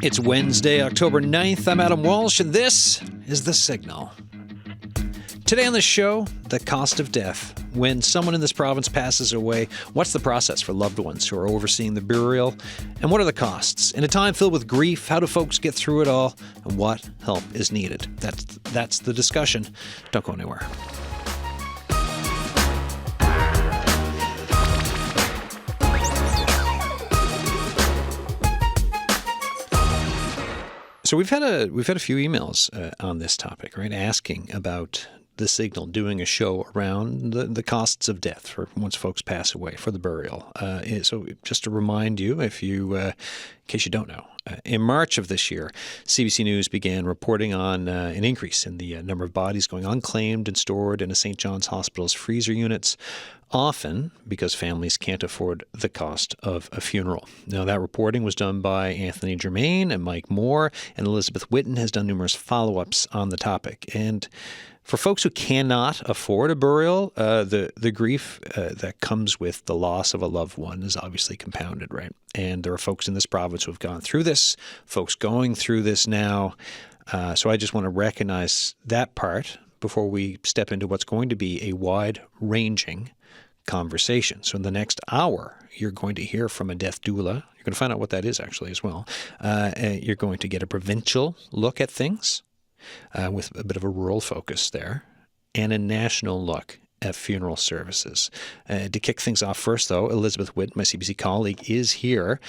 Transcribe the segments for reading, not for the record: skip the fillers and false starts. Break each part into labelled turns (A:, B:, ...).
A: It's Wednesday, October 9th. I'm Adam Walsh, and this is The Signal. Today on the show, the cost of death. When someone in this province passes away, what's the process for loved ones who are overseeing the burial? And what are the costs? In a time filled with grief, how do folks get through it all? And what help is needed? That's the discussion. Don't go anywhere. So we've had a few emails on this topic, right? Asking about The Signal doing a show around the costs of death for once folks pass away for the burial. So just to remind you, in case you don't know, in March of this year, CBC News began reporting on an increase in the number of bodies going unclaimed and stored in a St. John's Hospital's freezer units, often because families can't afford the cost of a funeral. Now, that reporting was done by Anthony Germain and Mike Moore, and Elizabeth Whitten has done numerous follow-ups on the topic. And for folks who cannot afford a burial, the grief that comes with the loss of a loved one is obviously compounded, right? And there are folks in this province who have gone through this, folks going through this now. So I just want to recognize that part before we step into what's going to be a wide-ranging conversation. So in the next hour, you're going to hear from a death doula. You're going to find out what that is actually as well. You're going to get a provincial look at things with a bit of a rural focus there, and a national look at funeral services. To kick things off first, though, Elizabeth Whitten, my CBC colleague, is here.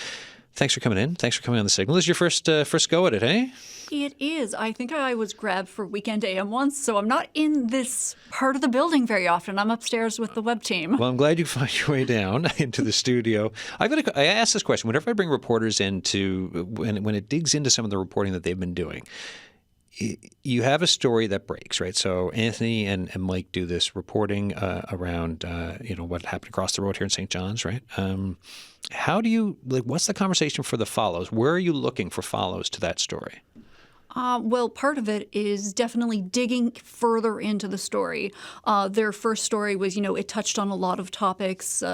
A: Thanks for coming in. Thanks for coming on The Signal. This is your first go at it, eh?
B: It is. I think I was grabbed for Weekend AM once, so I'm not in this part of the building very often. I'm upstairs with the web team.
A: Well, I'm glad you found your way down into the studio. I ask this question whenever I bring reporters into, when it digs into some of the reporting that they've been doing. You have a story that breaks, right? So Anthony and Mike do this reporting around, what happened across the road here in St. John's, right? How do you, what's the conversation for the follows? Where are you looking for follows to that story?
B: Well, part of it is definitely digging further into the story. Their first story was, it touched on a lot of topics.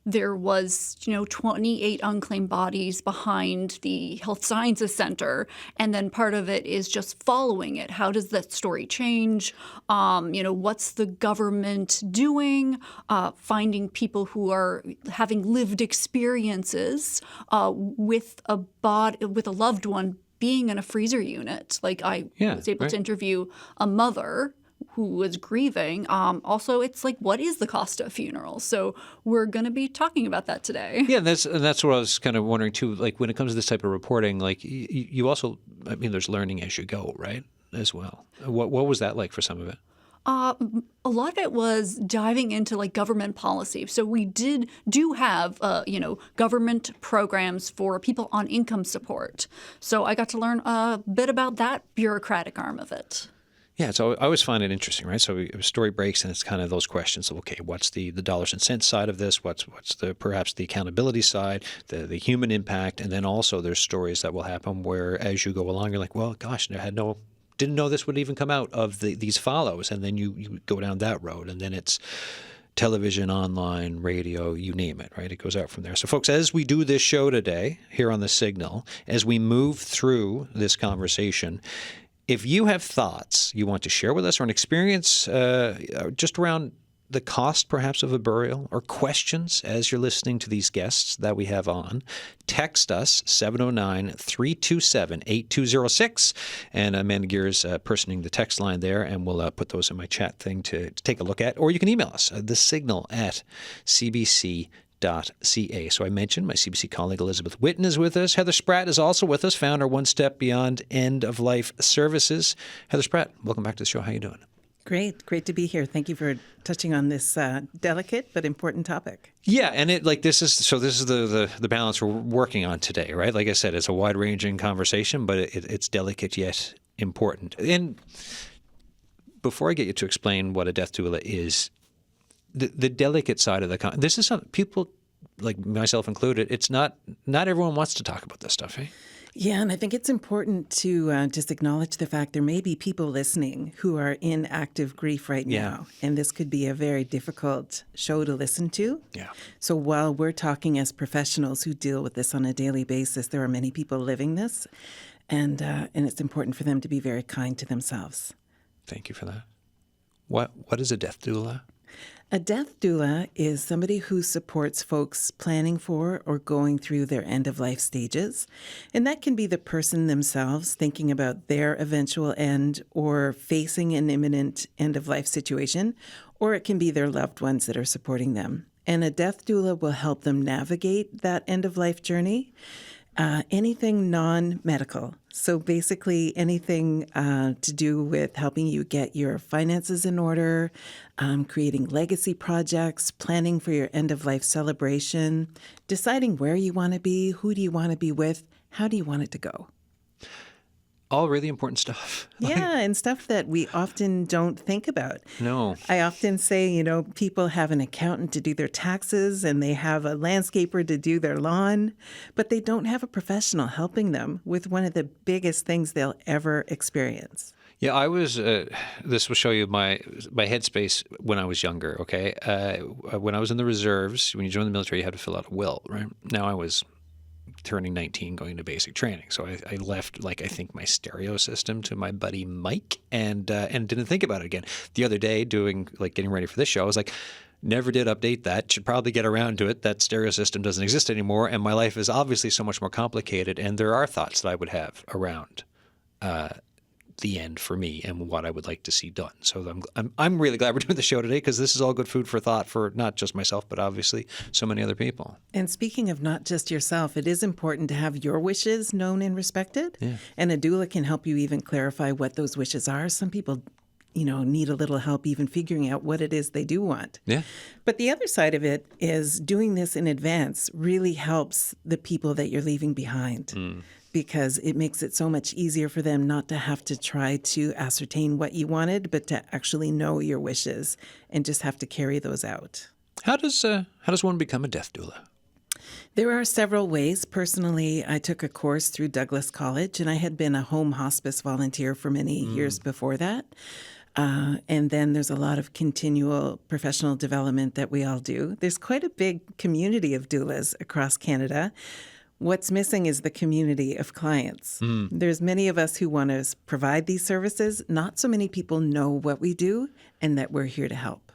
B: There was, 28 unclaimed bodies behind the Health Sciences Center. And then part of it is just following it. How does that story change? What's the government doing? Finding people who are having lived experiences with a loved one being in a freezer unit. I was able to interview a mother who was grieving. Also, it's what is the cost of a funeral? So we're going to be talking about that today.
A: Yeah, that's what I was kind of wondering too. When it comes to this type of reporting, you also, there's learning as you go, right? As well. What was that like for some of it?
B: A lot of it was diving into government policy. So we do have government programs for people on income support. So I got to learn a bit about that bureaucratic arm of it.
A: Yeah, so I always find it interesting, right? So a story breaks, and it's kind of those questions of, okay, what's the dollars and cents side of this? What's perhaps the accountability side, the human impact, and then also there's stories that will happen where as you go along, you're like, well, gosh, didn't know this would even come out of these follows, and then you go down that road, and then it's television, online, radio, you name it, right? It goes out from there. So folks, as we do this show today here on The Signal, as we move through this conversation, if you have thoughts you want to share with us or an experience just around the cost perhaps of a burial or questions as you're listening to these guests that we have on, text us 709-327-8206. And Amanda Gear is personing the text line there, and we'll put those in my chat thing to take a look at. Or you can email us, thesignal@cbc.ca. So I mentioned my CBC colleague Elizabeth Whitten is with us. Heather Spratt is also with us, founder One Step Beyond End of Life Services. Heather Spratt, welcome back to the show. How you doing?
C: Great to be here. Thank you for touching on this delicate but important topic.
A: Yeah, and this is the balance we're working on today, right? Like I said, it's a wide-ranging conversation, but it's delicate yet important. And before I get you to explain what a death doula is, the delicate side of this is something people like myself included. It's not everyone wants to talk about this stuff, eh?
C: Yeah, and I think it's important to just acknowledge the fact there may be people listening who are in active grief right now, and this could be a very difficult show to listen to.
A: Yeah.
C: So while we're talking as professionals who deal with this on a daily basis, there are many people living this, and it's important for them to be very kind to themselves.
A: Thank you for that. What is a death doula?
C: A death doula is somebody who supports folks planning for or going through their end-of-life stages. And that can be the person themselves thinking about their eventual end or facing an imminent end-of-life situation, or it can be their loved ones that are supporting them. And a death doula will help them navigate that end-of-life journey. Anything non-medical. So basically anything to do with helping you get your finances in order, creating legacy projects, planning for your end-of-life celebration, deciding where you want to be, who do you want to be with, how do you want it to go.
A: All really important stuff.
C: Yeah, and stuff that we often don't think about.
A: No.
C: I often say, people have an accountant to do their taxes and they have a landscaper to do their lawn, but they don't have a professional helping them with one of the biggest things they'll ever experience.
A: Yeah, I was. This will show you my headspace when I was younger. Okay, when I was in the reserves, when you join the military, you had to fill out a will. Right now, I was turning 19, going to basic training. So I left, I think, my stereo system to my buddy Mike, and didn't think about it again. The other day, getting ready for this show, I was like, never did update that. Should probably get around to it. That stereo system doesn't exist anymore, and my life is obviously so much more complicated. And there are thoughts that I would have around the end for me and what I would like to see done. So I'm really glad we're doing the show today, because this is all good food for thought for not just myself, but obviously so many other people.
C: And speaking of not just yourself, it is important to have your wishes known and respected. Yeah. And a doula can help you even clarify what those wishes are. Some people need a little help even figuring out what it is they do want. Yeah. But the other side of it is doing this in advance really helps the people that you're leaving behind. Because it makes it so much easier for them not to have to try to ascertain what you wanted, but to actually know your wishes and just have to carry those out.
A: How does one become a death doula?
C: There are several ways. Personally, I took a course through Douglas College, and I had been a home hospice volunteer for many years before that. And then there's a lot of continual professional development that we all do. There's quite a big community of doulas across Canada. What's missing is the community of clients. There's many of us who want to provide these services. Not so many people know what we do and that we're here to help.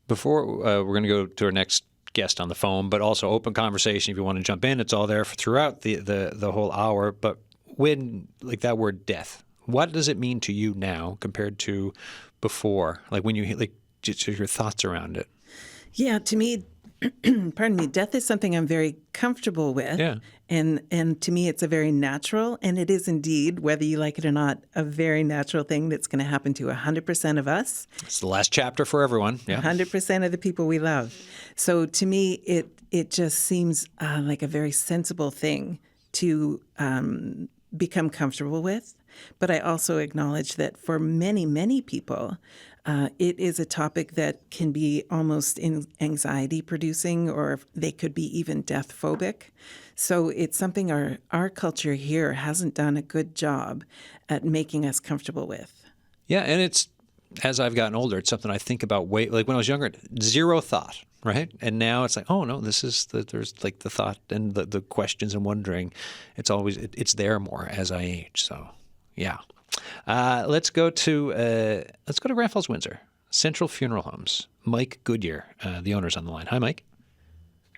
A: Before we're going to go to our next guest on the phone, but also open conversation if you want to jump in. It's all there throughout the whole hour. But when, that word death, what does it mean to you now compared to before? When you, just your thoughts around it.
C: Yeah, to me, pardon me, death is something I'm very comfortable with. Yeah. And to me, it's a very natural, and it is indeed, whether you like it or not, a very natural thing that's going to happen to 100% of us.
A: It's the last chapter for everyone. Yeah.
C: 100% of the people we love. So to me, it just seems like a very sensible thing to become comfortable with. But I also acknowledge that for many, many people, it is a topic that can be almost anxiety-producing, or they could be even death-phobic. So it's something our culture here hasn't done a good job at making us comfortable with.
A: Yeah, and it's, as I've gotten older, it's something I think about when I was younger, zero thought, right? And now it's oh no, this is there's the thought and the questions and wondering. It's always, it's there more as I age, so yeah. Let's go to Grand Falls, Windsor, Central Funeral Homes. Mike Goodar, the owner's on the line. Hi, Mike.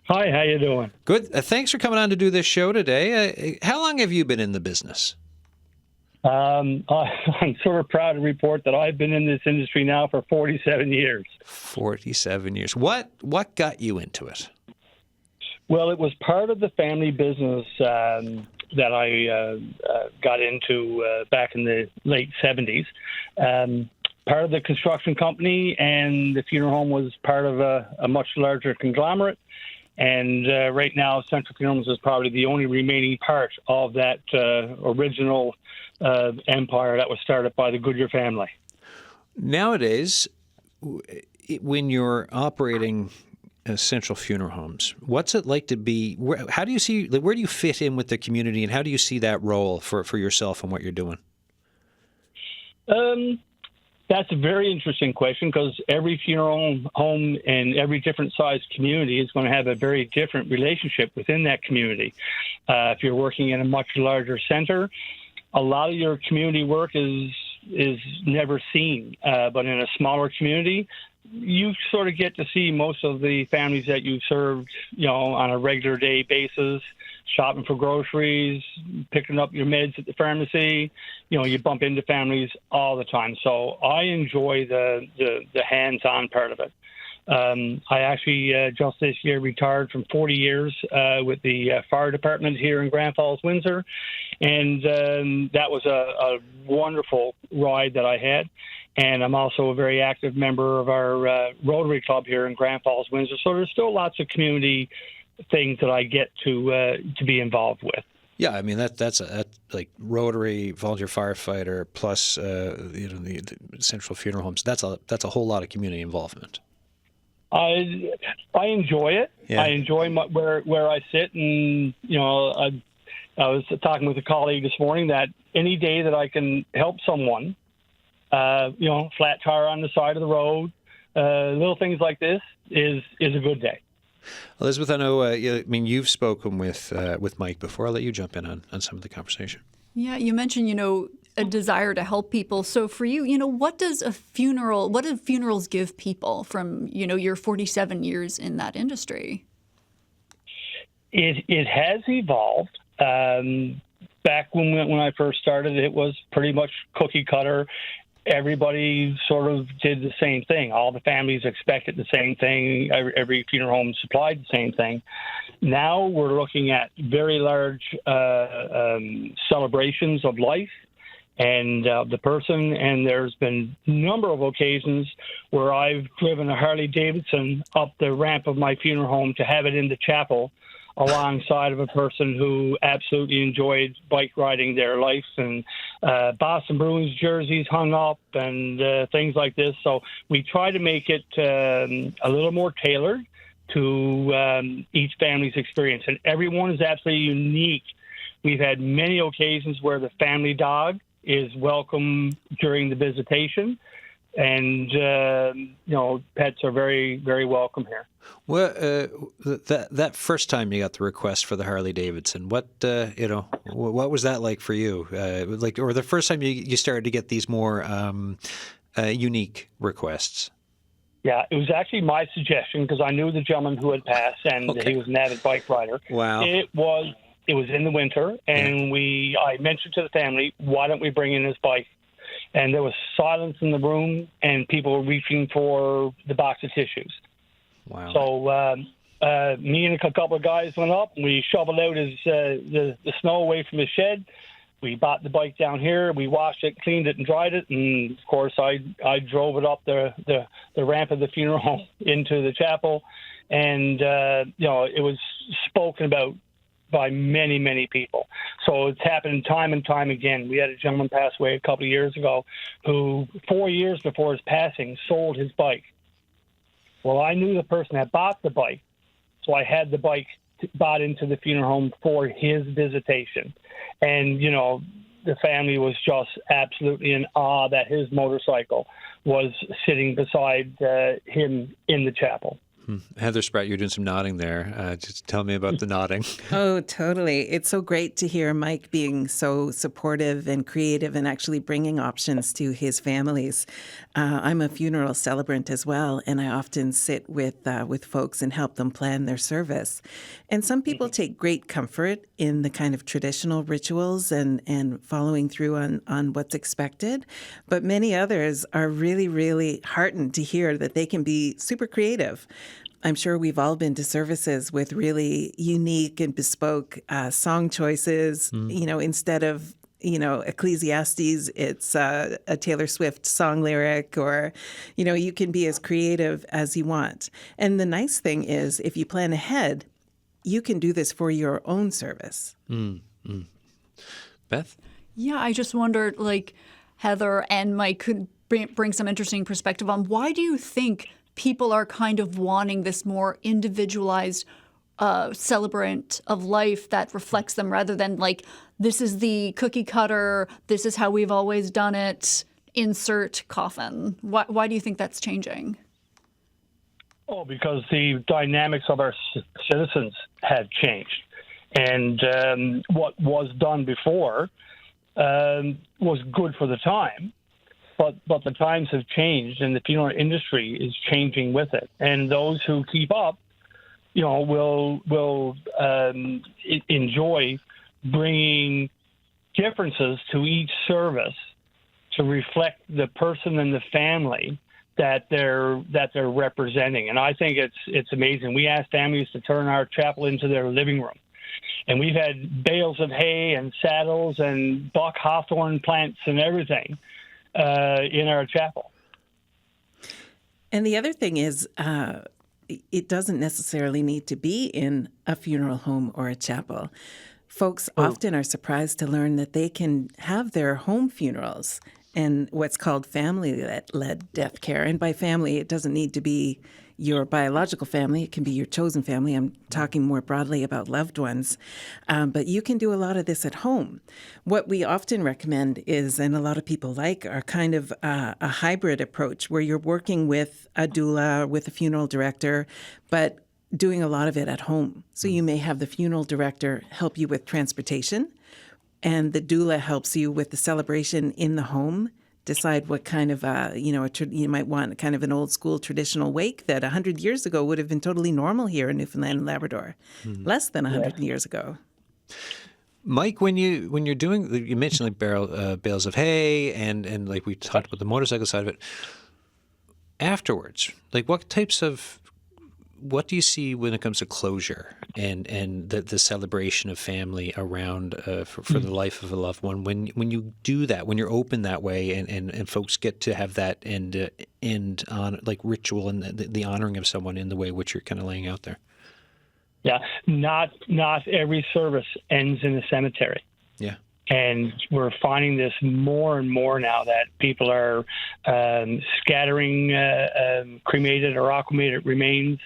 D: Hi, how you doing?
A: Good. Thanks for coming on to do this show today. How long have you been in the business?
D: I'm sort of proud to report that I've been in this industry now for 47 years.
A: 47 years. What got you into it?
D: Well, it was part of the family business that I got into back in the late 70s. Part of the construction company, and the funeral home was part of a much larger conglomerate. And right now, Central Funeral Homes is probably the only remaining part of that original empire that was started by the Goodar family.
A: Nowadays, when you're operating Central Funeral Homes. What's it like to be? How do you see? Where do you fit in with the community, and how do you see that role for yourself and what you're doing?
D: That's a very interesting question, because every funeral home and every different sized community is going to have a very different relationship within that community. If you're working in a much larger center, a lot of your community work is never seen. But in a smaller community, you sort of get to see most of the families that you served, on a regular day basis, shopping for groceries, picking up your meds at the pharmacy. You bump into families all the time. So I enjoy the hands-on part of it. I actually just this year retired from 40 years with the fire department here in Grand Falls, Windsor. And that was a wonderful ride that I had. And I'm also a very active member of our Rotary Club here in Grand Falls, Windsor. So there's still lots of community things that I get to be involved with.
A: Yeah, I mean that's like Rotary, volunteer firefighter, plus the Central Funeral Homes. That's a whole lot of community involvement.
D: I enjoy it. Yeah. I enjoy where I sit, and I was talking with a colleague this morning that any day that I can help someone, flat tire on the side of the road, little things like this is a good day.
A: Elizabeth, I know. You've spoken with Mike before. I'll let you jump in on some of the conversation.
B: Yeah, you mentioned a desire to help people. So for you, what do funerals give people from your 47 years in that industry?
D: It has evolved. Back when I first started, it was pretty much cookie cutter. Everybody sort of did the same thing. All the families expected the same thing. Every funeral home supplied the same thing. Now we're looking at very large celebrations of life and the person. And there's been a number of occasions where I've driven a Harley Davidson up the ramp of my funeral home to have it in the chapel alongside of a person who absolutely enjoyed bike riding their life, and Boston Bruins jerseys hung up and things like this. So we try to make it a little more tailored to each family's experience. And everyone is absolutely unique. We've had many occasions where the family dog is welcome during the visitation. And, pets are very, very welcome here.
A: Well, that first time you got the request for the Harley Davidson, what was that like for you? Or the first time you started to get these more unique requests?
D: Yeah, it was actually my suggestion, because I knew the gentleman who had passed, and
A: Okay.
D: he was an avid bike rider.
A: Wow.
D: It was in the winter, and I mentioned to the family, why don't we bring in his bike? And there was silence in the room, and people were reaching for the box of tissues.
A: Wow.
D: So me and a couple of guys went up, and we shoveled out the snow away from his shed. We bought the bike down here. We washed it, cleaned it, and dried it. And, of course, I drove it up the ramp of the funeral home into the chapel. And, it was spoken about by many, many people. So it's happened time and time again. We had a gentleman pass away a couple of years ago who, 4 years before his passing, sold his bike. Well, I knew the person that bought the bike, so I had the bike bought into the funeral home for his visitation. And, the family was just absolutely in awe that his motorcycle was sitting beside him in the chapel.
A: Heather Spratt, you're doing some nodding there. Just tell me about the nodding.
C: Oh, totally. It's so great to hear Mike being so supportive and creative and actually bringing options to his families. I'm a funeral celebrant as well, and I often sit with folks and help them plan their service. And some people take great comfort in the kind of traditional rituals and following through on what's expected. But many others are really, really heartened to hear that they can be super creative. I'm sure we've all been to services with really unique and bespoke song choices. Instead of, Ecclesiastes, it's a Taylor Swift song lyric, or, you can be as creative as you want. And the nice thing is, if you plan ahead, you can do this for your own service.
A: Beth?
B: Yeah, I just wondered, Heather and Mike could bring some interesting perspective on, why do you think people are kind of wanting this more individualized celebrant of life that reflects them, rather than like, this is the cookie cutter, this is how we've always done it, insert coffin. Why do you think that's changing?
D: Oh, because the dynamics of our citizens have changed. And what was done before was good for the time, but the times have changed, and the funeral industry is changing with it. And those who keep up, will enjoy bringing differences to each service to reflect the person and the family that they're representing. And I think it's amazing. We ask families to turn our chapel into their living room, and we've had bales of hay and saddles and buck hawthorn plants and everything in our chapel.
C: And the other thing is, it doesn't necessarily need to be in a funeral home or a chapel. Folks often are surprised to learn that they can have their home funerals and what's called family-led death care. And by family, it doesn't need to be your biological family. It can be your chosen family. I'm talking more broadly about loved ones. But you can do a lot of this at home. What we often recommend is, and a lot of people like, are kind of a hybrid approach where you're working with a doula, with a funeral director, but doing a lot of it at home. So you may have the funeral director help you with transportation, and the doula helps you with the celebration in the home. Decide what kind of, you might want kind of an old school traditional wake that 100 years ago would have been totally normal here in Newfoundland and Labrador, less than 100 years ago.
A: Mike, when you're doing, you mentioned like bales of hay and like we talked about the motorcycle side of it. Afterwards, like what do you see when it comes to closure and the celebration of family around for the life of a loved one? When you do that, when you're open that way, and folks get to have that end on like ritual and the honoring of someone in the way which you're kind of laying out there.
D: Yeah, not every service ends in a cemetery. Yeah. And we're finding this more and more now that people are scattering cremated or aquamated remains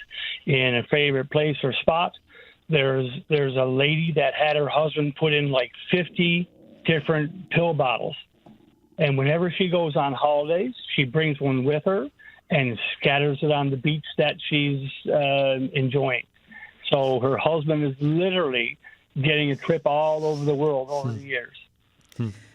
D: in a favorite place or spot. There's a lady that had her husband put in like 50 different pill bottles. And whenever she goes on holidays, she brings one with her and scatters it on the beach that she's enjoying. So her husband is literally getting a trip all over the world over the years.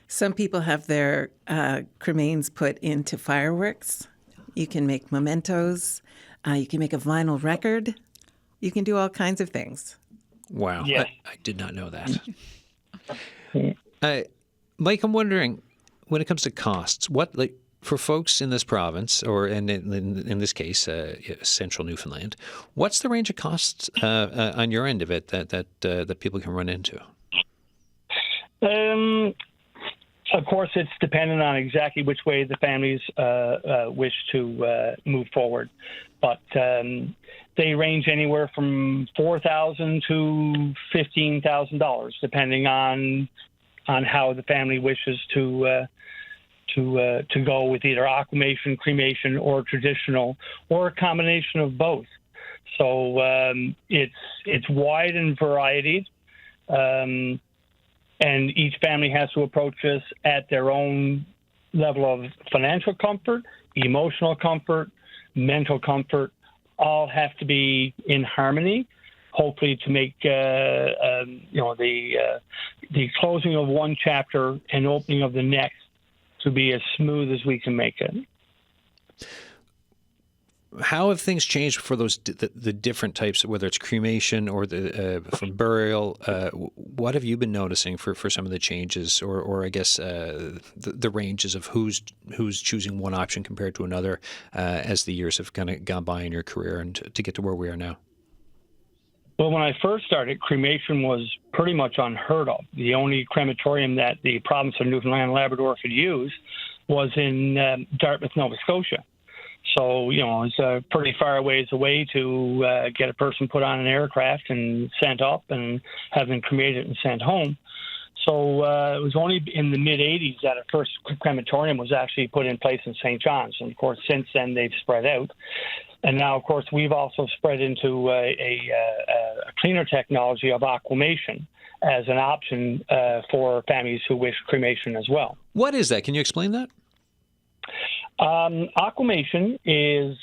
C: Some people have their cremains put into fireworks. You can make mementos. You can make a vinyl record. You can do all kinds of things.
A: Wow. Yes. I did not know that. Mike, I'm wondering, when it comes to costs, what, like, for folks in this province, or in this case, central Newfoundland, what's the range of costs on your end of it that people can run into?
D: Of course, it's dependent on exactly which way the families wish to move forward, but they range anywhere from $4,000 to $15,000, depending on how the family wishes to go with either aquamation, cremation, or traditional, or a combination of both. So it's wide and varied, and each family has to approach this at their own level of financial comfort, emotional comfort, mental comfort. All have to be in harmony, hopefully to make the closing of one chapter and opening of the next to be as smooth as we can make it.
A: How have things changed for those the different types, whether it's cremation or from burial? What have you been noticing for some of the changes, or I guess the ranges of who's choosing one option compared to another as the years have kind of gone by in your career and to get to where we are now?
D: Well, when I first started, cremation was pretty much unheard of. The only crematorium that the province of Newfoundland and Labrador could use was in Dartmouth, Nova Scotia. So, it's pretty far ways away to get a person put on an aircraft and sent up and have them cremated and sent home. So it was only in the mid-'80s that a first crematorium was actually put in place in St. John's. And, of course, since then they've spread out. And now, of course, we've also spread into a cleaner technology of aquamation as an option for families who wish cremation as well.
A: What is that? Can you explain that?
D: Aquamation is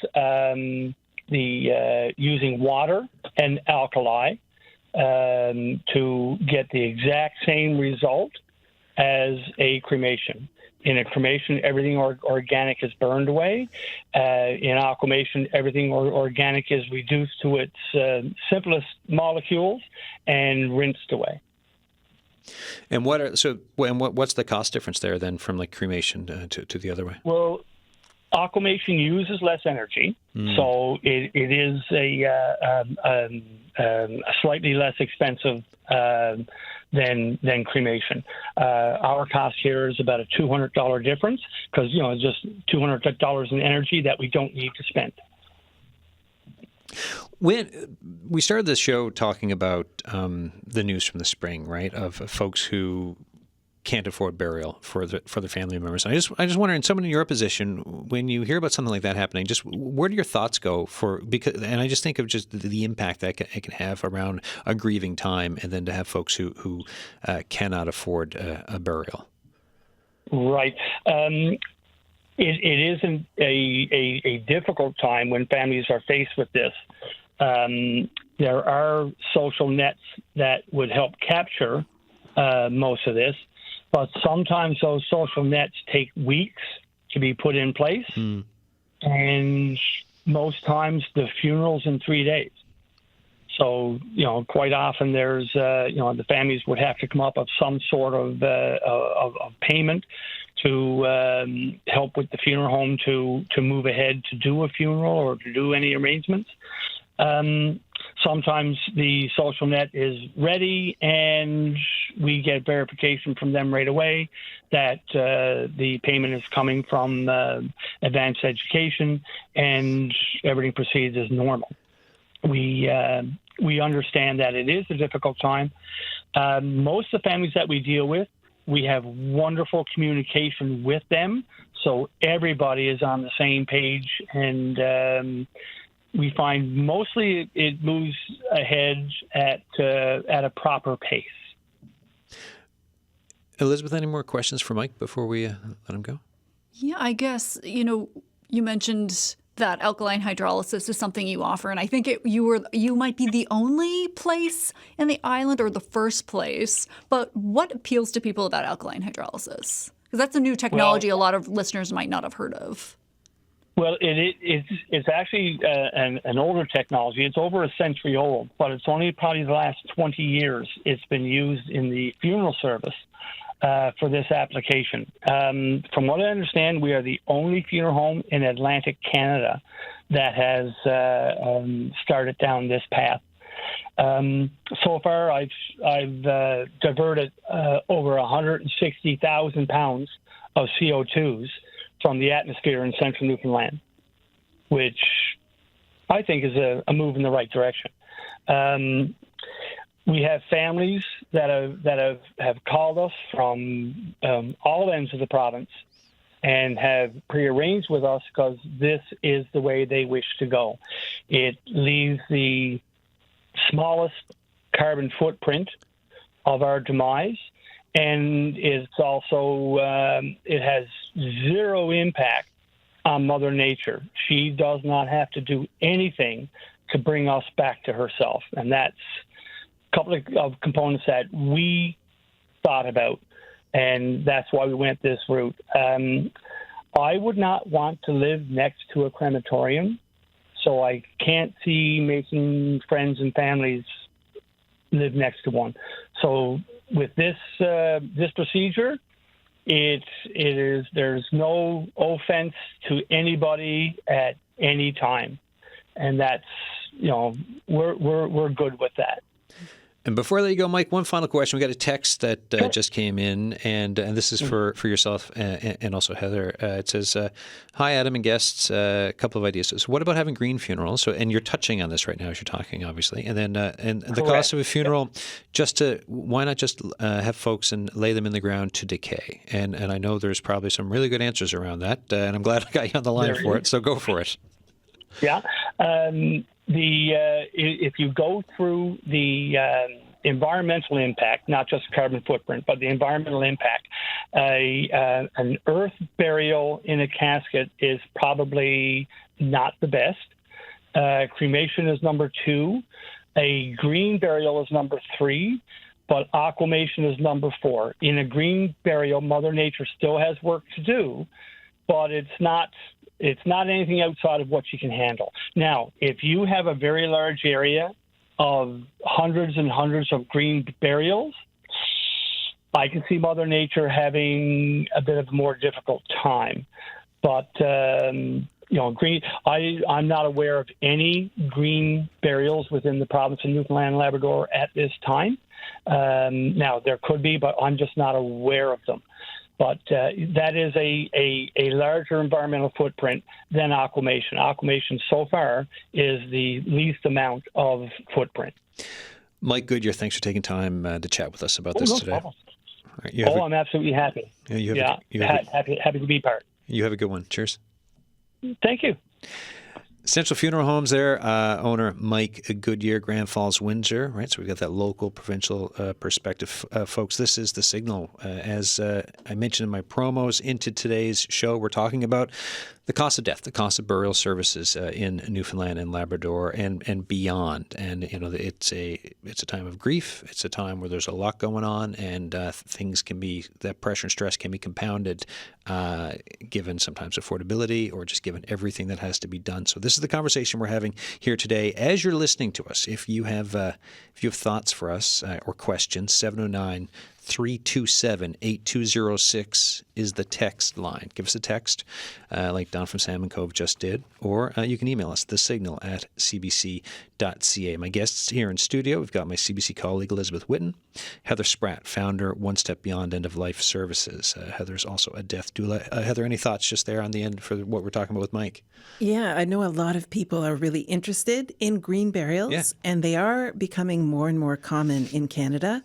D: using water and alkali to get the exact same result as a cremation. In a cremation, everything organic is burned away. In aquamation, everything organic is reduced to its simplest molecules and rinsed away.
A: And what's the cost difference there then from like cremation to the other way?
D: Well, aquamation uses less energy, so it is a slightly less expensive than cremation. Our cost here is about a $200 difference because it's just $200 in energy that we don't need to spend.
A: When we started this show talking about the news from the spring, right, of folks who can't afford burial for their family members. I just wonder, in someone in your position, when you hear about something like that happening, just where do your thoughts go and I just think of just the impact that it can have around a grieving time, and then to have folks who cannot afford a burial.
D: Right. It isn't a difficult time when families are faced with this. There are social nets that would help capture most of this, but sometimes those social nets take weeks to be put in place, and most times the funeral's in 3 days. So, quite often there's, the families would have to come up with some sort of payment to help with the funeral home to move ahead to do a funeral or to do any arrangements. Sometimes the social net is ready and we get verification from them right away that the payment is coming from advanced education, and everything proceeds as normal. We understand that it is a difficult time. Most of the families that we deal with, we have wonderful communication with them, so everybody is on the same page, and we find mostly it moves ahead at a proper pace.
A: Elizabeth, any more questions for Mike before we let him go?
B: Yeah, I guess, you mentioned that alkaline hydrolysis is something you offer, and I think you might be the only place in the island or the first place, but what appeals to people about alkaline hydrolysis? Because that's a new technology a lot of listeners might not have heard of.
D: Well, it's actually an older technology. It's over a century old, but it's only probably the last 20 years it's been used in the funeral service for this application. From what I understand, we are the only funeral home in Atlantic Canada that has started down this path. So far, I've diverted over 160,000 pounds of CO2s from the atmosphere in central Newfoundland, which I think is a move in the right direction. We have families that have called us from all ends of the province and have prearranged with us because this is the way they wish to go. It leaves the smallest carbon footprint of our demise, and it's also it has zero impact on Mother Nature. She does not have to do anything to bring us back to herself, and that's a couple of components that we thought about, and that's why we went this route. I would not want to live next to a crematorium, so I can't see making friends and families live next to one. So with this procedure, there's no offense to anybody at any time, and that's we're good with that.
A: And before I let you go, Mike, one final question. We got a text that just came in, and this is for yourself and also Heather. It says, "Hi, Adam and guests. A couple of ideas. So, what about having green funerals? So, and you're touching on this right now as you're talking, obviously. And then, and the cost of a funeral. Why not just have folks and lay them in the ground to decay? And I know there's probably some really good answers around that, and I'm glad I got you on the line for it. So, go for it.
D: Yeah. If you go through the environmental impact, not just carbon footprint, but the environmental impact, an earth burial in a casket is probably not the best. Cremation is number 2. A green burial is number 3. But aquamation is number 4. In a green burial, Mother Nature still has work to do, but it's not anything outside of what you can handle. Now, if you have a very large area of hundreds and hundreds of green burials, I can see Mother Nature having a bit of a more difficult time. But, green. I'm not aware of any green burials within the province of Newfoundland and Labrador at this time. Now, there could be, but I'm just not aware of them. But that is a larger environmental footprint than aquamation. Aquamation so far is the least amount of footprint.
A: Mike Goodar, thanks for taking time to chat with us about this today.
D: Problem. Right, I'm absolutely happy. Happy to be part.
A: You have a good one. Cheers.
D: Thank you.
A: Central Funeral Homes there, owner Mike Goodar, Grand Falls, Windsor, right? So we've got that local, provincial perspective. Folks, this is The Signal. As I mentioned in my promos into today's show, we're talking about the cost of death, the cost of burial services in Newfoundland and Labrador and beyond. And, it's a time of grief. It's a time where there's a lot going on, and that pressure and stress can be compounded given sometimes affordability or just given everything that has to be done. So this is the conversation we're having here today. As you're listening to us, if you have thoughts for us or questions, 709-327-8206 is the text line. Give us a text, like Don from Salmon Cove just did, or you can email us, thesignal@cbc.ca. My guests here in studio, we've got my CBC colleague, Elizabeth Whitten, Heather Spratt, founder, One Step Beyond End of Life Services. Heather's also a death doula. Heather, any thoughts just there on the end for what we're talking about with Mike?
C: Yeah, I know a lot of people are really interested in green burials, and they are becoming more and more common in Canada.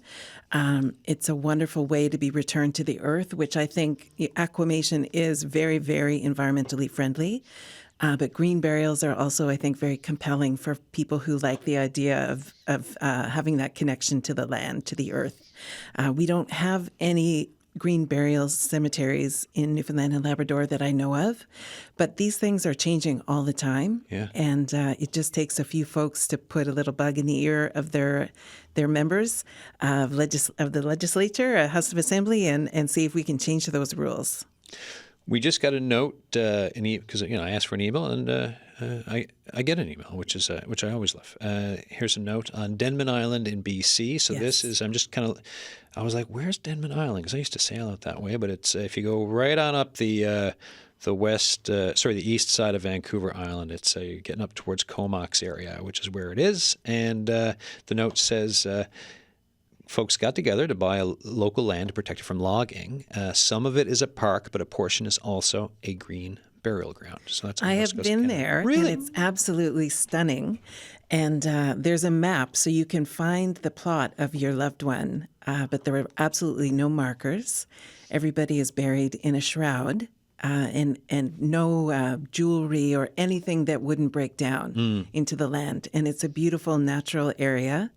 C: It's a wonderful way to be returned to the earth, which I think aquamation is very, very environmentally friendly. But green burials are also, I think, very compelling for people who like the idea of having that connection to the land, to the earth. We don't have any green burial cemeteries in Newfoundland and Labrador that I know of, but these things are changing all the time.
A: Yeah.
C: And it just takes a few folks to put a little bug in the ear of their members of the legislature, House of Assembly, and see if we can change those rules.
A: We just got a note because I asked for an email, and I get an email, which I always love. Here's a note on Denman Island in BC. So This is I was like, where's Denman Island? Because I used to sail out that way, but it's if you go right on up the east side of Vancouver Island. It's you're getting up towards Comox area, which is where it is. And the note says, folks got together to buy a local land to protect it from logging. Some of it is a park, but a portion is also a green burial ground. So that's
C: I have been there,
A: really?
C: And it's absolutely stunning. And there's a map, so you can find the plot of your loved one, but there are absolutely no markers. Everybody is buried in a shroud. And no jewelry or anything that wouldn't break down into the land. And it's a beautiful natural area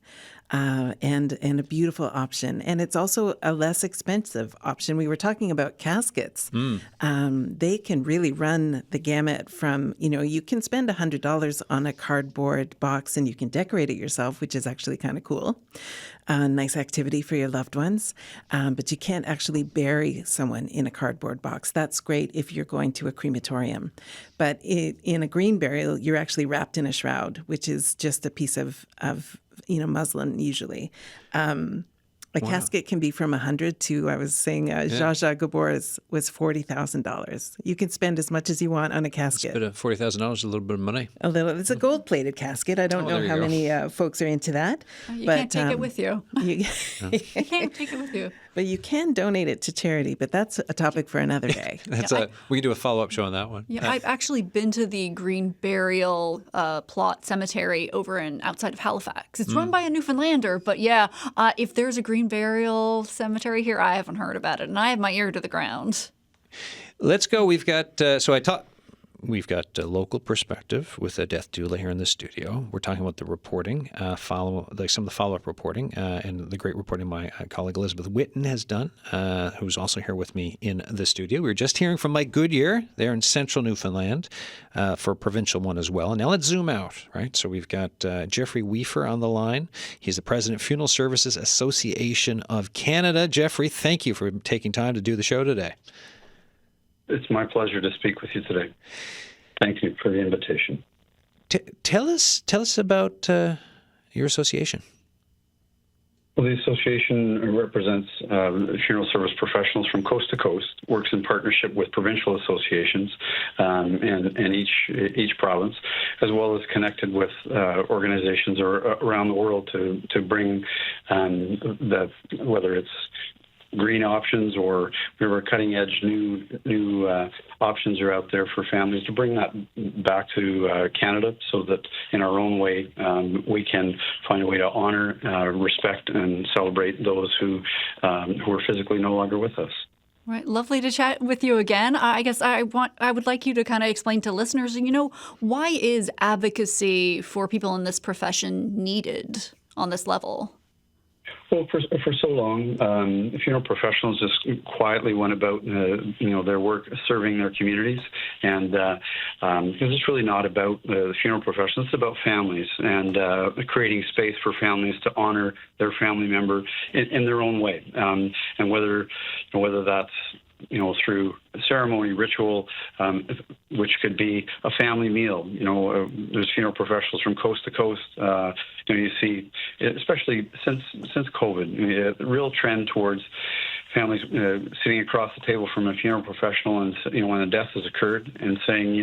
C: and a beautiful option. And it's also a less expensive option. We were talking about caskets. They can really run the gamut from, you can spend $100 on a cardboard box and you can decorate it yourself, which is actually kind of cool. Nice activity for your loved ones. But you can't actually bury someone in a cardboard box. That's great if you're going to a crematorium. But in a green burial, you're actually wrapped in a shroud, which is just a piece of muslin usually. A casket can be from $100 to, I was saying, Zsa Gabor's was $40,000. You can spend as much as you want on a casket.
A: But $40,000 is a little bit of money.
C: A little. It's a gold-plated casket. I don't know how many folks are into that.
B: You can't take it with you.
C: You
B: can't take it with you.
C: But you can donate it to charity, but that's a topic for another day.
A: We can do a follow-up show on that one.
B: Yeah, I've actually been to the Green Burial Plot Cemetery over outside of Halifax. It's run by a Newfoundlander, but if there's a Green Burial Cemetery here, I haven't heard about it, and I have my ear to the ground.
A: Let's go. We've got We've got a local perspective with a death doula here in the studio. We're talking about the reporting, some of the follow-up reporting, and the great reporting my colleague Elizabeth Whitten has done, who's also here with me in the studio. We were just hearing from Mike Goodar there in central Newfoundland for Provincial One as well. And now let's zoom out, right? So we've got Jeffrey Weafer on the line. He's the president of Funeral Services Association of Canada. Jeffrey, thank you for taking time to do the show today.
E: It's my pleasure to speak with you today. Thank you for the invitation.
A: Tell us about your association.
E: Well, the association represents funeral service professionals from coast to coast, works in partnership with provincial associations and each province, as well as connected with organizations around the world to bring whether it's green options or whatever cutting edge new options are out there for families, to bring that back to Canada so that in our own way we can find a way to honor, respect, and celebrate those who are physically no longer with us.
B: Right. Lovely to chat with you again. I guess I would like you to kind of explain to listeners, why is advocacy for people in this profession needed on this level?
E: Well, for so long, funeral professionals just quietly went about, their work serving their communities, and because it's really not about the funeral professionals, it's about families and creating space for families to honor their family member in their own way, and whether that's through ceremony, ritual, which could be a family meal. There's funeral professionals from coast to coast. You see, especially since COVID, the real trend towards families sitting across the table from a funeral professional and when a death has occurred and saying,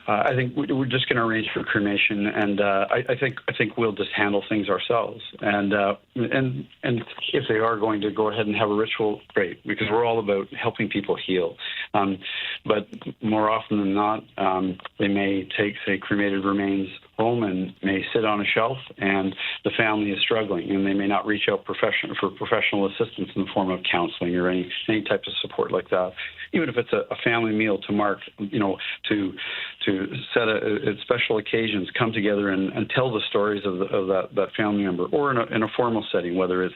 E: I think we're just going to arrange for cremation, and I think we'll just handle things ourselves. And if they are going to go ahead and have a ritual, great, because we're all about helping people heal. But more often than not, they may take, say, cremated remains home and may sit on a shelf, and the family is struggling, and they may not reach out for professional assistance in the form of counseling or any type of support like that. Even if it's a family meal to mark, to set at special occasions, come together and tell the stories of that family member, or in a formal setting, whether it's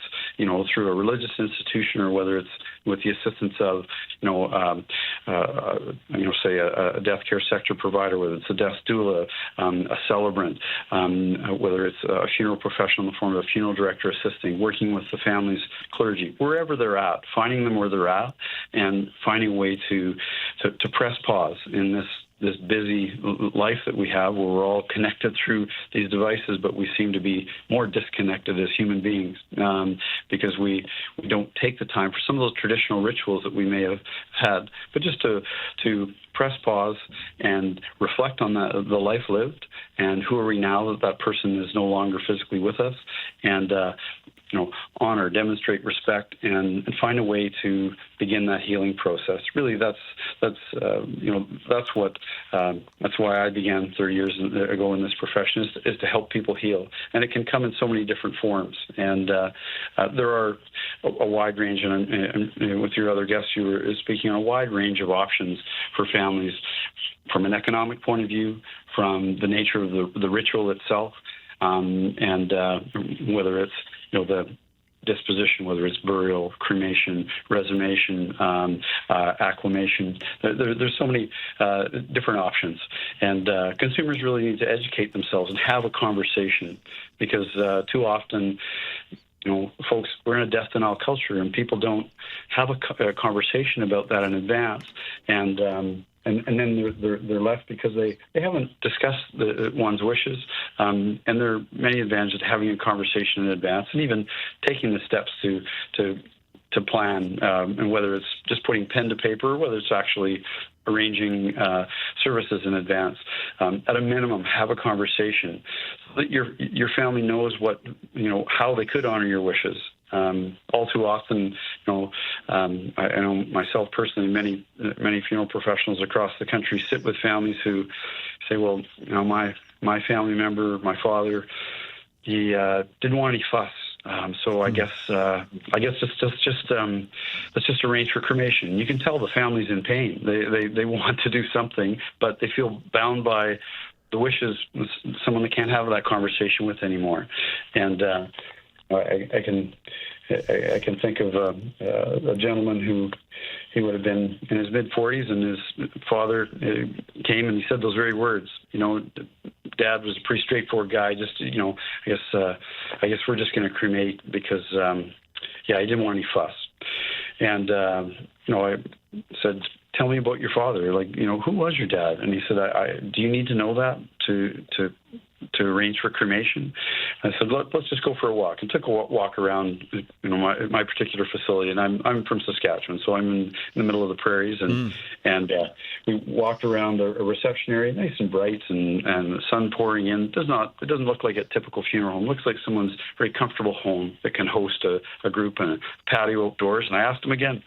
E: through a religious institution or whether it's with the assistance of say a death care sector provider, whether it's a death doula, a celebrant, whether it's a funeral professional in the form of a funeral director assisting, working with the family's clergy, wherever they're at, finding them where they're at, and finding a way to press pause in this busy life that we have, where we're all connected through these devices, but we seem to be more disconnected as human beings because we don't take the time for some of those traditional rituals that we may have had, but just to press pause and reflect on the life lived, and who are we now that person is no longer physically with us, and honor, demonstrate respect, and find a way to begin that healing process. Really, that's why I began 30 years ago in this profession, is to help people heal, and it can come in so many different forms. And there are a wide range, and with your other guests, you were speaking on a wide range of options for families, from an economic point of view, from the nature of the ritual itself, and whether it's the disposition, whether it's burial, cremation, resumation, acclimation. There's so many different options, and consumers really need to educate themselves and have a conversation, because too often, folks, we're in a death denial culture, and people don't have a conversation about that in advance, and and then they're left because they haven't discussed one's wishes, and there are many advantages to having a conversation in advance and even taking the steps to plan, and whether it's just putting pen to paper, or whether it's actually arranging services in advance. At a minimum, have a conversation so that your family knows how they could honor your wishes. All too often, I know myself personally, many funeral professionals across the country sit with families who say, well, my family member, my father, he didn't want any fuss. So I guess let's just arrange for cremation. You can tell the family's in pain. They want to do something, but they feel bound by the wishes of someone they can't have that conversation with anymore. And I can think of a gentleman who he would have been in his mid-40s, and his father came and he said those very words. Dad was a pretty straightforward guy. Just I guess we're just going to cremate because he didn't want any fuss. And I said, tell me about your father. Who was your dad? And he said, do you need to know that to arrange for cremation? I said, let's just go for a walk. And took a walk around, my particular facility. And I'm from Saskatchewan, so I'm in the middle of the prairies. And we walked around a reception area, nice and bright, and the sun pouring in. It doesn't look like a typical funeral home. It looks like someone's very comfortable home that can host a group and a patio outdoors. And I asked him again,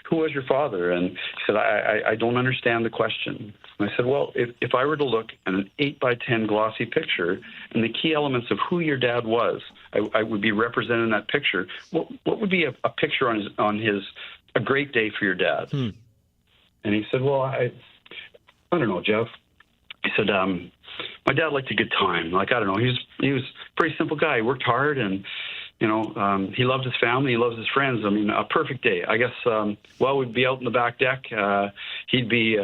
E: who was your father? And he said, I don't understand the question. And I said, well, if I were to look at an 8x10 glossy picture and the key elements of who your dad was, I would be represented in that picture. What would be a picture on his a great day for your dad? And he said, well, I don't know, Jeff. He said, my dad liked a good time. I don't know. He was a pretty simple guy. He worked hard and he loved his family. He loves his friends. A perfect day. I guess, we'd be out in the back deck. He'd be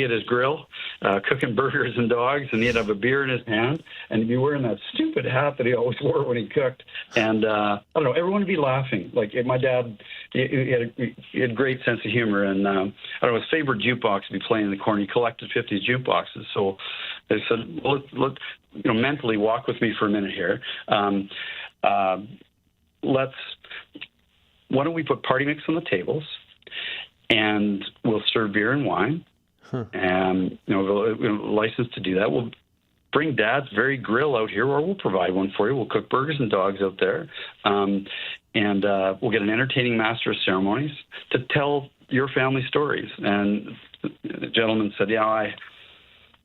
E: at his grill, cooking burgers and dogs, and he'd have a beer in his hand, and he'd be wearing that stupid hat that he always wore when he cooked. And, I don't know, everyone would be laughing. My dad, he had a great sense of humor. And, I don't know, his favorite jukebox would be playing in the corner. He collected 50 jukeboxes. So they said, well, let's mentally walk with me for a minute here. Why don't we put party mix on the tables, and we'll serve beer and wine, and license to do that. We'll bring Dad's very grill out here, or we'll provide one for you. We'll cook burgers and dogs out there, and we'll get an entertaining master of ceremonies to tell your family stories. And the gentleman said, I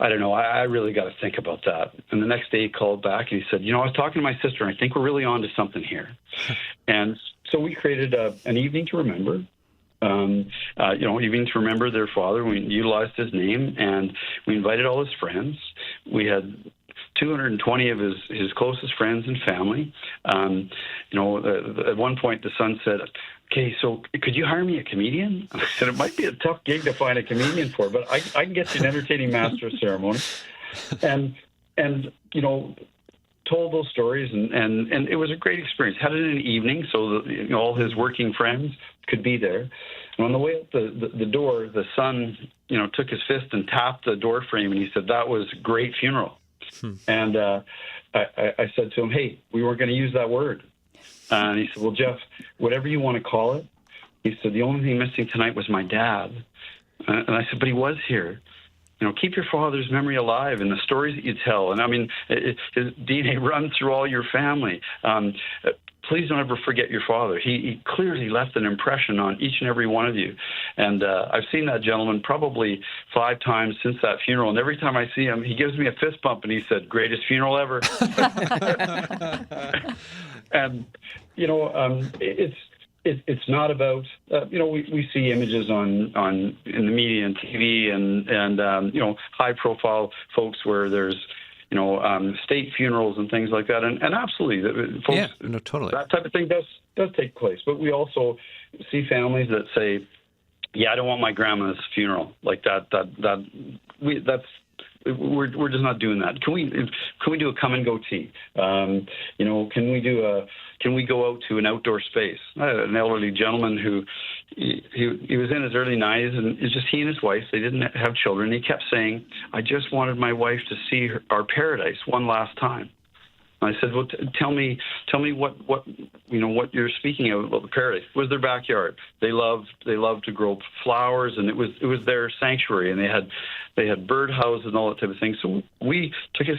E: don't know. I really got to think about that. And the next day he called back and he said, I was talking to my sister, and I think we're really on to something here. And so we created an evening to remember, evening to remember their father. We utilized his name, and we invited all his friends. We had 220 of his closest friends and family. At one point the son said, okay, so could you hire me a comedian? I said, it might be a tough gig to find a comedian for, but I can get you an entertaining master of ceremony. And told those stories, and it was a great experience. Had it in an evening so that all his working friends could be there. And on the way out the door, the son, took his fist and tapped the door frame, and he said, that was a great funeral. And I said to him, hey, we weren't going to use that word. And he said, well, Jeff, whatever you want to call it. He said, the only thing missing tonight was my dad. And I said, but he was here. Keep your father's memory alive and the stories that you tell. And his DNA runs through all your family. Please don't ever forget your father. He clearly left an impression on each and every one of you. And I've seen that gentleman probably 5 times since that funeral. And every time I see him, he gives me a fist bump and he said, greatest funeral ever. And, it's not about, we see images in the media and TV and high profile folks where there's, state funerals and things like that. And absolutely, folks,
A: totally.
E: That type of thing does take place. But we also see families that say, I don't want my grandma's funeral like that. That's we're just not doing that. Can we do a come and go tea? Can we go out to an outdoor space? I had an elderly gentleman who he was in his early 90s, and it's just he and his wife. They didn't have children. He kept saying, "I just wanted my wife to see our paradise one last time." I said, "Well, tell me what you're speaking of about the paradise." It was their backyard. They loved to grow flowers, and it was their sanctuary, and they had birdhouses and all that type of thing. So we took his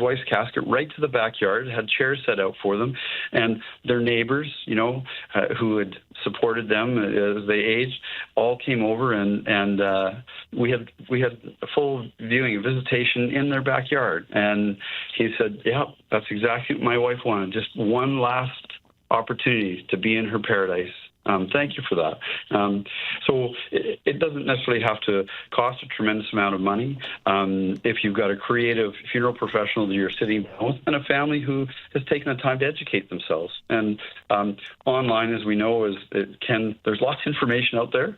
E: wife's casket right to the backyard, had chairs set out for them, and their neighbors, who had supported them as they aged, all came over, and we had a full viewing, a visitation in their backyard. And he said, "Yeah, that's exactly what my wife wanted, just one last opportunity to be in her paradise." Thank you for that. So it doesn't necessarily have to cost a tremendous amount of money. If you've got a creative funeral professional that you're sitting down with, and a family who has taken the time to educate themselves. And online, as we know, there's lots of information out there.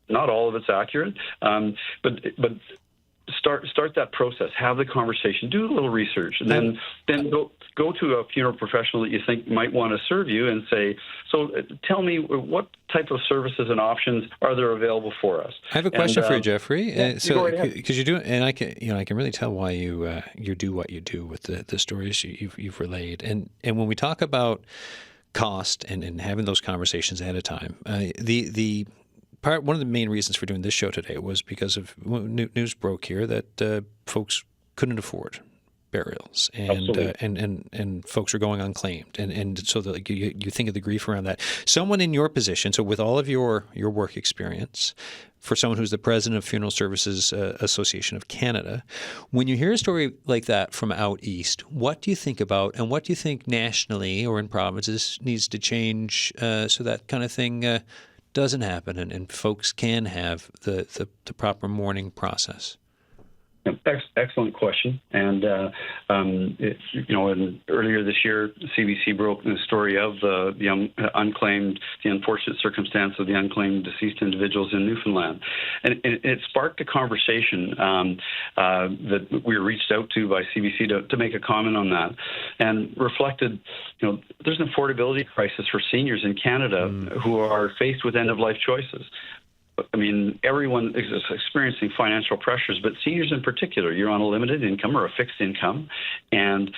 E: Not all of it's accurate, but start that process. Have the conversation. Do a little research, and then go to a funeral professional that you think might want to serve you and say, "So, tell me what type of services and options are there available for us?"
A: I have a question for you, Jeffrey. Because you do, and I can really tell why you do what you do with the stories you've relayed. And when we talk about cost and having those conversations ahead of time, one of the main reasons for doing this show today was because of news broke here that folks couldn't afford burials, and folks are going unclaimed, and so you think of the grief around that. Someone in your position, so with all of your work experience, for someone who's the president of Funeral Services Association of Canada, when you hear a story like that from out east, what do you think about, and what do you think nationally or in provinces needs to change so that kind of thing doesn't happen, and folks can have the proper mourning process?
E: Excellent question. And earlier this year, CBC broke the story of the unclaimed, the unfortunate circumstance of the unclaimed deceased individuals in Newfoundland, and it sparked a conversation that we were reached out to by CBC to make a comment on that, and reflected, there's an affordability crisis for seniors in Canada who are faced with end-of-life choices. I mean, everyone is experiencing financial pressures, but seniors in particular, you're on a limited income or a fixed income, and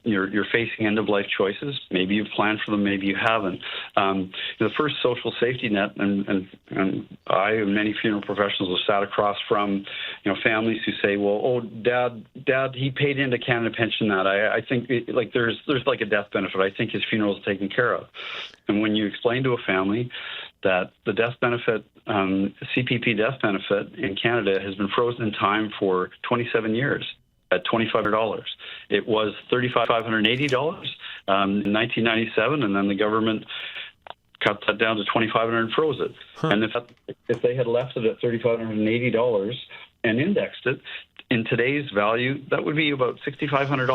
E: you're facing end-of-life choices. Maybe you've planned for them, maybe you haven't. The first social safety net, and I and many funeral professionals have sat across from, families who say, "Well, oh, Dad, he paid into Canada Pension that. I think there's like a death benefit. I think his funeral is taken care of." And when you explain to a family that the death benefit, CPP death benefit in Canada has been frozen in time for 27 years at $2,500. It was $3,580 in 1997, and then the government cut that down to $2,500 and froze it. Huh. And if they had left it at $3,580 and indexed it, in today's value, that would be about $6,500.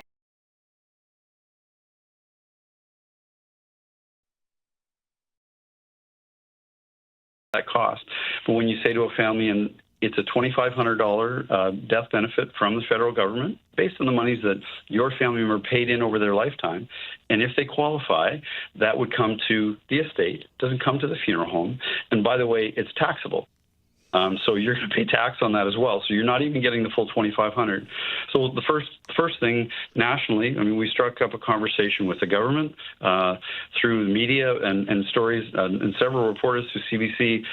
E: That cost. But when you say to a family, and it's a $2,500 death benefit from the federal government based on the monies that your family member paid in over their lifetime, and if they qualify, that would come to the estate. It doesn't come to the funeral home. And by the way, it's taxable. So you're going to pay tax on that as well. So you're not even getting the full $2,500. So the first thing nationally, we struck up a conversation with the government through the media and stories and several reporters through CBC.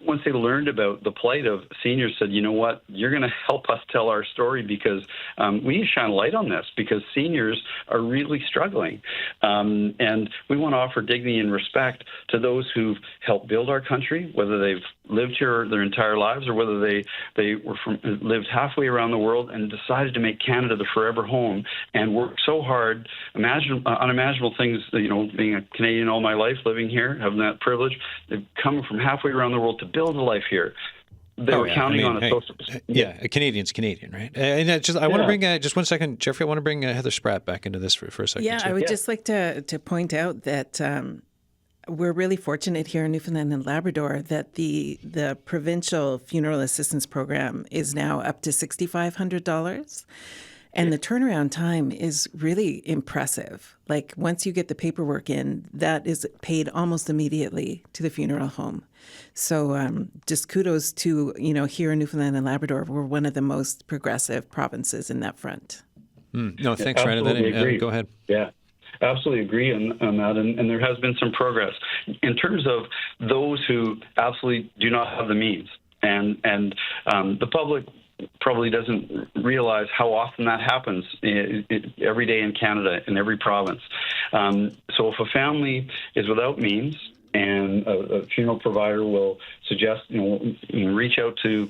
E: Once they learned about the plight of seniors, said, "You know what? You're going to help us tell our story because we need to shine a light on this because seniors are really struggling, and we want to offer dignity and respect to those who've helped build our country, whether they've lived here their entire lives or whether they lived halfway around the world and decided to make Canada the forever home and worked so hard, unimaginable things, being a Canadian all my life, living here, having that privilege. They've come from halfway around the world to build a life here. They were counting on a social...
A: a Canadian's Canadian, right? And I want to bring, just one second, Jeffrey, I want to bring Heather Spratt back into this for a second.
C: Yeah,
A: too.
C: I would just like to point out that we're really fortunate here in Newfoundland and Labrador that the provincial funeral assistance program is now up to $6,500. And the turnaround time is really impressive. Like once you get the paperwork in, that is paid almost immediately to the funeral home. So just kudos to, here in Newfoundland and Labrador, we're one of the most progressive provinces in that front.
A: No, thanks, Rhina. Go ahead.
E: Yeah. Absolutely agree on that, and there has been some progress in terms of those who absolutely do not have the means, and the public probably doesn't realize how often that happens every day in Canada, in every province. So if a family is without means, and a funeral provider will suggest, reach out to,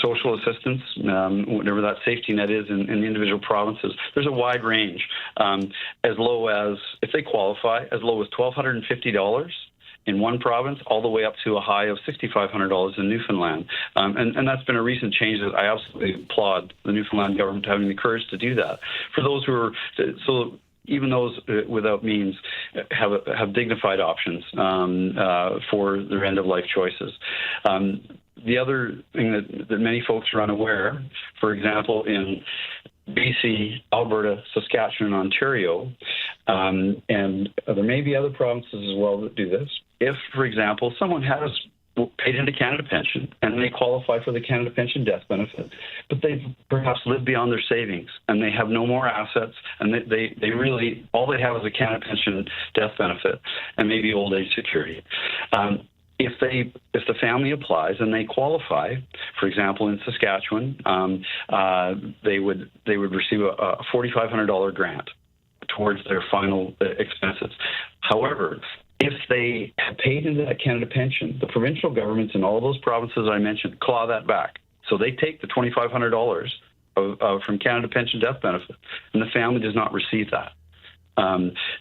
E: social assistance, whatever that safety net is in the individual provinces. There's a wide range, as low as, if they qualify, as low as $1,250 in one province, all the way up to a high of $6,500 in Newfoundland. And that's been a recent change that I absolutely applaud the Newfoundland government having the courage to do that. For those who are, even those without means have dignified options for their end-of-life choices. The other thing that many folks are unaware, for example, in BC, Alberta, Saskatchewan, and Ontario, and there may be other provinces as well that do this. If, for example, someone has paid into Canada Pension and they qualify for the Canada Pension death benefit, but they've perhaps lived beyond their savings and they have no more assets, and they really, all they have is a Canada Pension death benefit and maybe old age security. If the family applies and they qualify, for example, in Saskatchewan, they would receive a $4,500 grant towards their final expenses. However, if they have paid into that Canada Pension, the provincial governments in all those provinces I mentioned claw that back. So they take the $2,500 from Canada Pension death benefit, and the family does not receive that.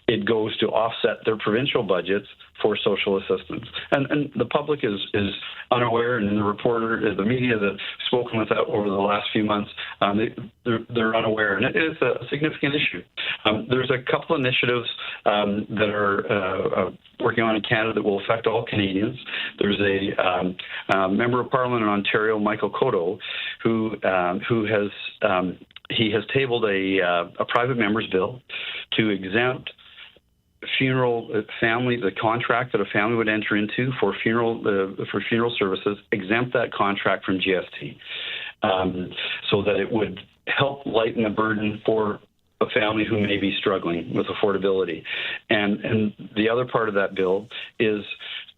E: It goes to offset their provincial budgets for social assistance. And the public is unaware, and the media that's spoken with that over the last few months, they're unaware, and it is a significant issue. There's a couple initiatives that are working on in Canada that will affect all Canadians. There's a member of Parliament in Ontario, Michael Goodar, who has tabled a private member's bill to exempt the contract that a family would enter into for funeral services, exempt that contract from GST, so that it would help lighten the burden for a family who may be struggling with affordability. And the other part of that bill is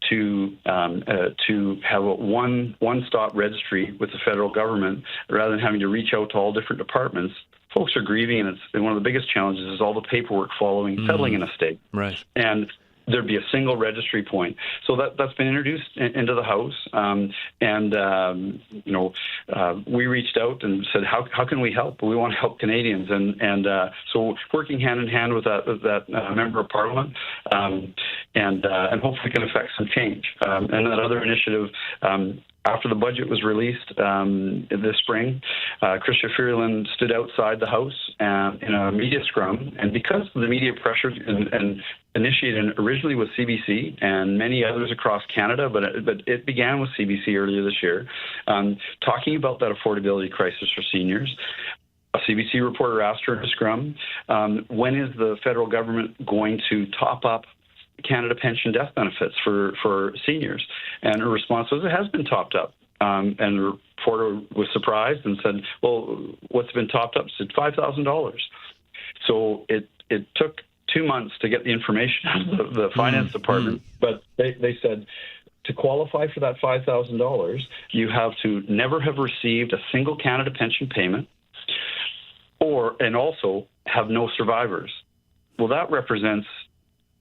E: to have a one-stop registry with the federal government, rather than having to reach out to all different departments. Folks are grieving, and one of the biggest challenges is all the paperwork settling an estate.
A: Right. And
E: there'd be a single registry point. So that's been introduced into the House, we reached out and said, how can we help? We want to help Canadians, and so working hand in hand with that member of Parliament, and hopefully can affect some change. And that other initiative. After the budget was released this spring, Chrystia Freeland stood outside the House in a media scrum, and because of the media pressure and initiated originally with CBC and many others across Canada, but it began with CBC earlier this year, talking about that affordability crisis for seniors. A CBC reporter asked her in a scrum, when is the federal government going to top up Canada Pension death benefits for seniors? And her response was, it has been topped up. And the reporter was surprised and said, well, what's been topped up? She said $5,000. So it took 2 months to get the information out of the finance department, but they said, to qualify for that $5,000, you have to never have received a single Canada Pension payment, and also have no survivors. Well, that represents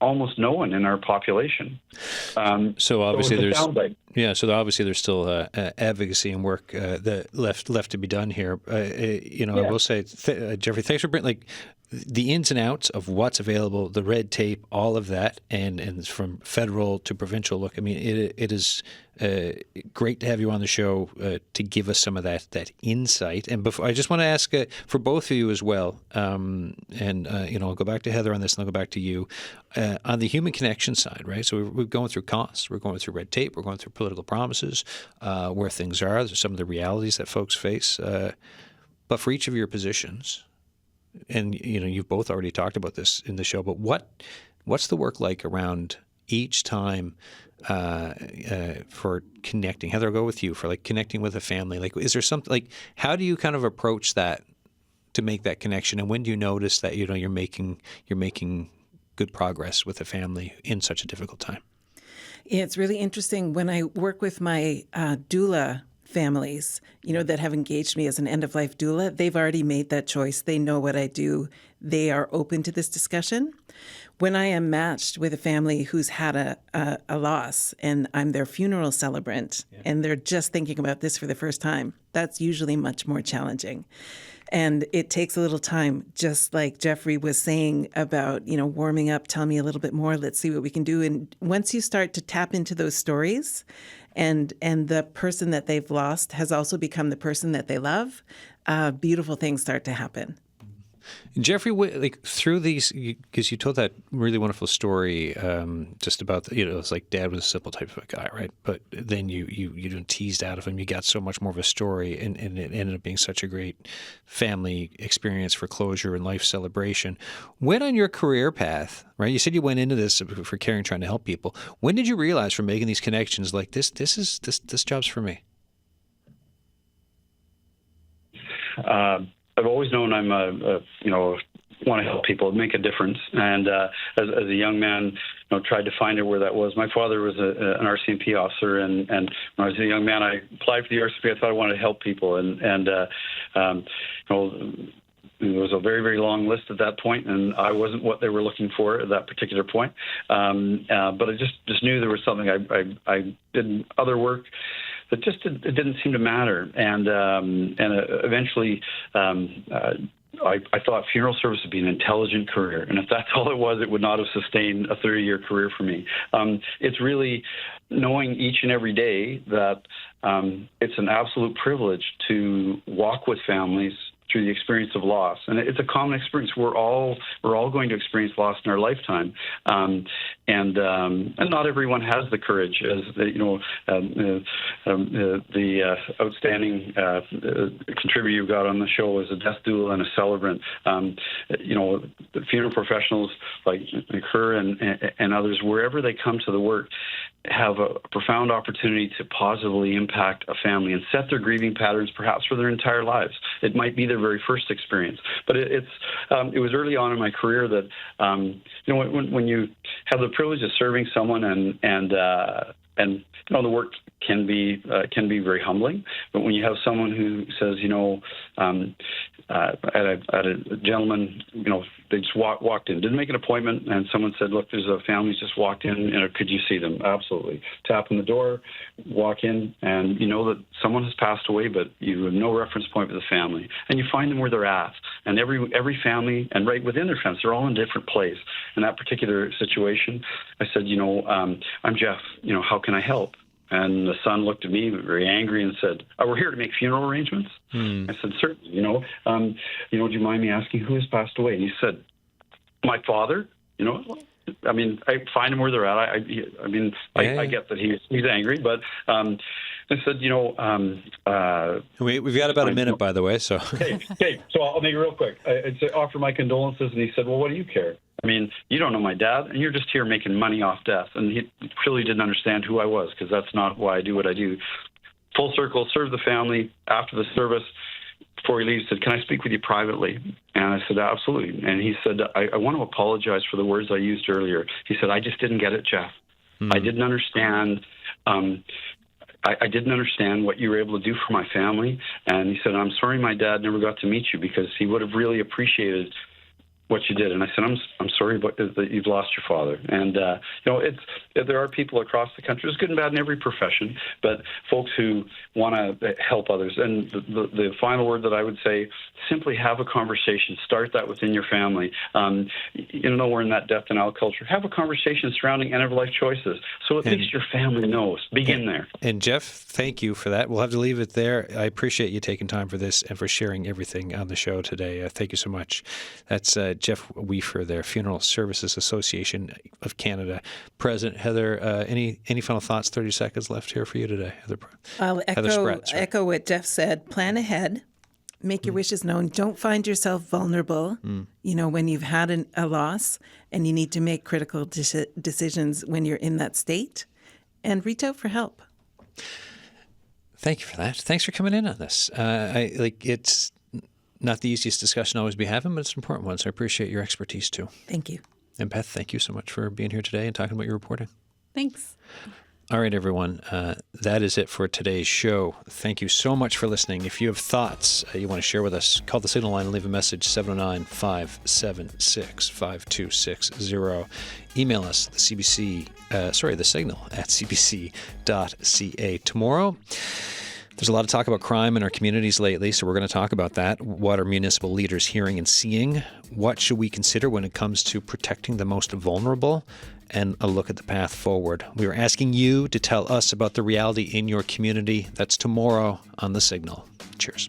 E: almost no one in our population.
A: So obviously there's still advocacy and work that left to be done here. I will say, Jeffrey, thanks for bringing the ins and outs of what's available, the red tape, all of that, and from federal to provincial look. I mean, it is great to have you on the show to give us some of that insight. And before, I just want to ask for both of you as well, I'll go back to Heather on this, and I'll go back to you on the human connection side, right? So we're going through costs, we're going through red tape, we're going through political promises, where things are. There's some of the realities that folks face, but for each of your positions. And you've both already talked about this in the show, but what's the work like around each time for connecting? Heather, I'll go with you for like connecting with a family. Like, is there something like how do you kind of approach that to make that connection? And when do you notice that you're making good progress with a family in such a difficult time?
C: Yeah, it's really interesting when I work with my doula families, that have engaged me as an end-of-life doula. They've already made that choice. They know what I do. They are open to this discussion. When I am matched with a family who's had a loss and I'm their funeral celebrant and they're just thinking about this for the first time, that's usually much more challenging. And it takes a little time, just like Jeffrey was saying about, warming up, tell me a little bit more, let's see what we can do. And once you start to tap into those stories and the person that they've lost has also become the person that they love, beautiful things start to happen.
A: Jeffrey, like through these, because you told that really wonderful story just about, it's like Dad was a simple type of a guy, right? But then you teased out of him. You got so much more of a story, and it ended up being such a great family experience for closure and life celebration. When on your career path, right? You said you went into this for caring, trying to help people. When did you realize from making these connections, like this job's for me?
E: I've always known I'm want to help people, make a difference. And as a young man, tried to find out where that was. My father was an RCMP officer, and when I was a young man, I applied for the RCMP. I thought I wanted to help people, and there was a very, very long list at that point, and I wasn't what they were looking for at that particular point. But I just knew there was something. I did other work that just it didn't seem to matter, and eventually I thought funeral service would be an intelligent career, and if that's all it was, it would not have sustained a 30-year career for me. It's really knowing each and every day that it's an absolute privilege to walk with families through the experience of loss, and it's a common experience. We're all going to experience loss in our lifetime, and not everyone has the courage. As the outstanding contributor you got on the show is a death doula and a celebrant. The funeral professionals like her and others, wherever they come to the work, have a profound opportunity to positively impact a family and set their grieving patterns perhaps for their entire lives. It might be their very first experience, but it was early on in my career that when you have the privilege of serving someone and the work can be very humbling, but when you have someone who says, at a gentleman, they just walked in, didn't make an appointment, and someone said, look, there's a family just walked in, could you see them? Absolutely. Tap on the door, walk in, and you know that someone has passed away, but you have no reference point with the family, and you find them where they're at. And every family, and right within their families, they're all in a different place. In that particular situation, I said, I'm Jeff, how can I help? And the son looked at me very angry and said, we're here to make funeral arrangements. I said, certainly, do you mind me asking who has passed away? And he said, my father. I find them where they're at. I get that he's angry, but I said,
A: we've got about a minute, by the way. So
E: okay, so I'll make it real quick. I'd say offer my condolences, and he said, well, what do you care? You don't know my dad, and you're just here making money off death. And he clearly didn't understand who I was, because that's not why I do what I do. Full circle, serve the family. After the service, before he leaves, said, can I speak with you privately? And I said, absolutely. And he said, I want to apologize for the words I used earlier. He said, I just didn't get it, Jeff. I didn't understand. I didn't understand what you were able to do for my family. And he said, I'm sorry my dad never got to meet you, because he would have really appreciated what you did. And I said, I'm sorry that you've lost your father. And, there are people across the country, there's good and bad in every profession, but folks who want to help others. And the final word that I would say, simply have a conversation. Start that within your family. We're in that death denial culture. Have a conversation surrounding end-of-life choices so at least your family knows. Begin there.
A: And Jeff, thank you for that. We'll have to leave it there. I appreciate you taking time for this and for sharing everything on the show today. Thank you so much. That's Jeff Weafer, their Funeral Services Association of Canada president. Heather, any final thoughts? 30 seconds left here for you today.
C: I'll echo what Jeff said. Plan ahead. Make your wishes known. Don't find yourself vulnerable, when you've had a loss and you need to make critical decisions when you're in that state, and reach out for help.
A: Thank you for that. Thanks for coming in on this. It's not the easiest discussion to always be having, but it's an important one, so I appreciate your expertise too.
C: Thank you.
A: And Beth, thank you so much for being here today and talking about your reporting.
B: Thanks.
A: All right, everyone. That is it for today's show. Thank you so much for listening. If you have thoughts you want to share with us, call the Signal line and leave a message, 709-576-5260. Email us, the Signal at cbc.ca. Tomorrow, there's a lot of talk about crime in our communities lately, so we're going to talk about that. What are municipal leaders hearing and seeing? What should we consider when it comes to protecting the most vulnerable? And a look at the path forward. We are asking you to tell us about the reality in your community. That's tomorrow on The Signal. Cheers.